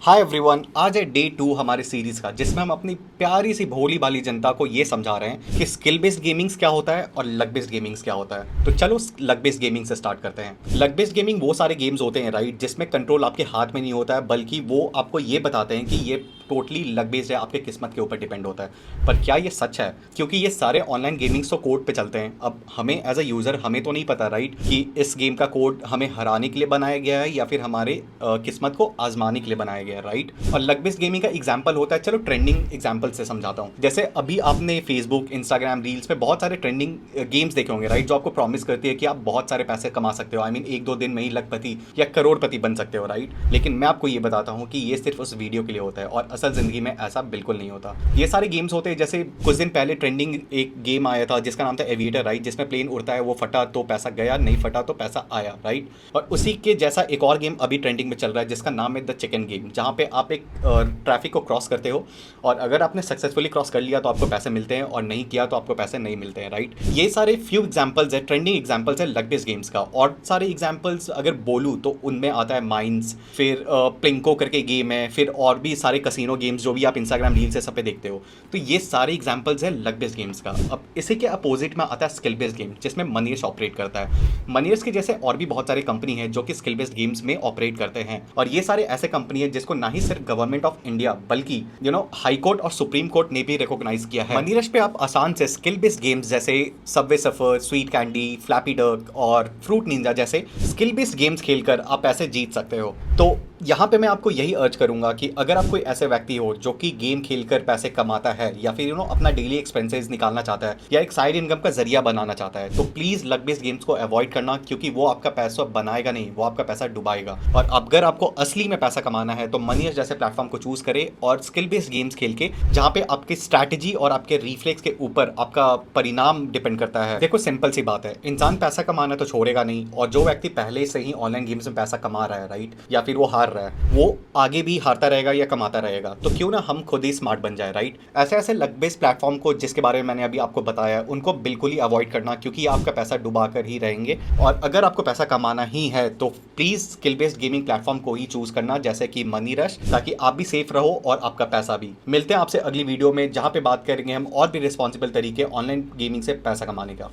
Hi everyone, आज है day 2 हमारे सीरीज का जिसमें हम अपनी प्यारी सी भोली भाली जनता को ये समझा रहे हैं कि स्किल बेस्ड गेमिंग्स क्या होता है और लक बेस्ड गेमिंग्स क्या होता है। तो चलो लक बेस्ड गेमिंग से स्टार्ट करते हैं। लक बेस्ड गेमिंग वो सारे गेम्स होते हैं राइट, जिसमें कंट्रोल आपके हाथ में नहीं होता है, बल्कि वो आपको ये बताते हैं कि ये टोटली लक बेस्ड है, आपके किस्मत के ऊपर डिपेंड होता है। पर क्या ये सच है? क्योंकि ये सारे ऑनलाइन गेमिंग्स तो कोड पे चलते हैं। अब हमें एज अ यूज़र हमें तो नहीं पता राइट कि इस गेम का कोड हमें हराने के लिए बनाया गया है या फिर हमारे किस्मत को आजमाने के लिए बनाया गया है राइट। और लक बेस्ड गेमिंग का एग्जाम्पल होता है, चलो ट्रेंडिंग एग्जाम्पल से समझाता हूँ। जैसे अभी आपने फेसबुक, इंस्टाग्राम रील्स पे बहुत सारे ट्रेंडिंग गेम्स देखे होंगे राइट, जो आपको प्रॉमिस करती है कि आप बहुत सारे पैसे कमा सकते हो। आई मीन एक दो दिन में ही लखपति या करोड़पति बन सकते हो राइट। लेकिन मैं आपको ये बताता हूँ कि ये सिर्फ उस वीडियो के लिए होता है और असल जिंदगी में ऐसा बिल्कुल नहीं होता। ये सारे गेम्स होते हैं, जैसे कुछ दिन पहले ट्रेंडिंग एक गेम आया था जिसका नाम था एविएटर राइट, जिसमें प्लेन उड़ता है, वो फटा तो पैसा गया, नहीं फटा तो पैसा आया राइट। और उसी के जैसा एक और गेम अभी ट्रेंडिंग में चल रहा है जिसका नाम है द चिकन गेम, जहाँ पे आप एक ट्रैफिक को क्रॉस करते हो और अगर आपने सक्सेसफुली क्रॉस कर लिया तो आपको पैसे मिलते हैं और नहीं किया तो आपको पैसे नहीं मिलते हैं राइट। ये सारे फ्यू एग्जांपल्स है, ट्रेंडिंग एग्जांपल्स है लक बेस्ड गेम्स का। और सारे एग्जांपल्स अगर बोलूँ तो उनमें आता है माइंस, फिर प्लिंको करके गेम है, फिर और भी सारे कसिनो गेम्स जो भी आप इंस्टाग्राम रील से सब पे देखते हो। तो ये सारे एग्जांपल्स है लक बेस्ड गेम्स का। अब इसी के अपोजिट में आता है स्किल बेस्ड गेम, जिसमें मनीर्स ऑपरेट करता है। मनीर्स के जैसे और भी बहुत सारी कंपनी है जो कि स्किल बेस्ड गेम्स में ऑपरेट करते हैं। और ये सारे ऐसे कंपनी है जिसको ना ही सिर्फ गवर्नमेंट ऑफ इंडिया बल्कि हाई कोर्ट और सुप्रीम कोर्ट ने भी रिकॉग्नाइज किया है। मनी रश पे आप आसान से स्किल बेस्ड गेम्स जैसे सबवे सफर, स्वीट कैंडी, फ्लैपी डक और फ्रूट निंजा जैसे स्किल बेस्ड गेम्स खेलकर आप पैसे जीत सकते हो। तो यहाँ पे मैं आपको यही अर्ज करूंगा कि अगर आप कोई ऐसे व्यक्ति हो जो कि गेम खेलकर पैसे कमाता है या फिर अपना डेली एक्सपेंसेस निकालना चाहता है या एक साइड इनकम का जरिया बनाना चाहता है, तो प्लीज लक बेस्ड गेम्स को अवॉइड करना, क्योंकि वो आपका पैसा बनाएगा नहीं, वो आपका पैसा डुबाएगा। और अगर आपको असली में पैसा कमाना है तो मनी जैसे प्लेटफॉर्म को चूज करें और स्किल बेस्ड गेम्स खेल के, जहाँ पे आपकी स्ट्रैटेजी और आपके रिफ्लेक्स के ऊपर आपका परिणाम डिपेंड करता है। देखो सिंपल सी बात है, इंसान पैसा कमाना तो छोड़ेगा नहीं, और जो व्यक्ति पहले से ही ऑनलाइन गेम्स में पैसा कमा रहा है राइट, या फिर वो हार रहा है, वो आगे भी हारता रहेगा या कमाता रहेगा। तो क्यों ना हम खुद ही स्मार्ट बन जाए राइट। ऐसे ऐसे लक बेस्ड प्लेटफॉर्म को जिसके बारे में मैंने अभी आपको बताया, उनको बिल्कुल ही अवॉइड करना, क्योंकि आपका पैसा डुबा कर ही रहेंगे। और अगर आपको पैसा कमाना ही है तो please skill based gaming platform को ही चूज करना, जैसे कि मनी रश, ताकि आप भी सेफ रहो और आपका पैसा भी। मिलते हैं आपसे अगली वीडियो में, जहां पे बात करेंगे हम और भी रिस्पॉन्सिबल तरीके ऑनलाइन गेमिंग से पैसा कमाने का।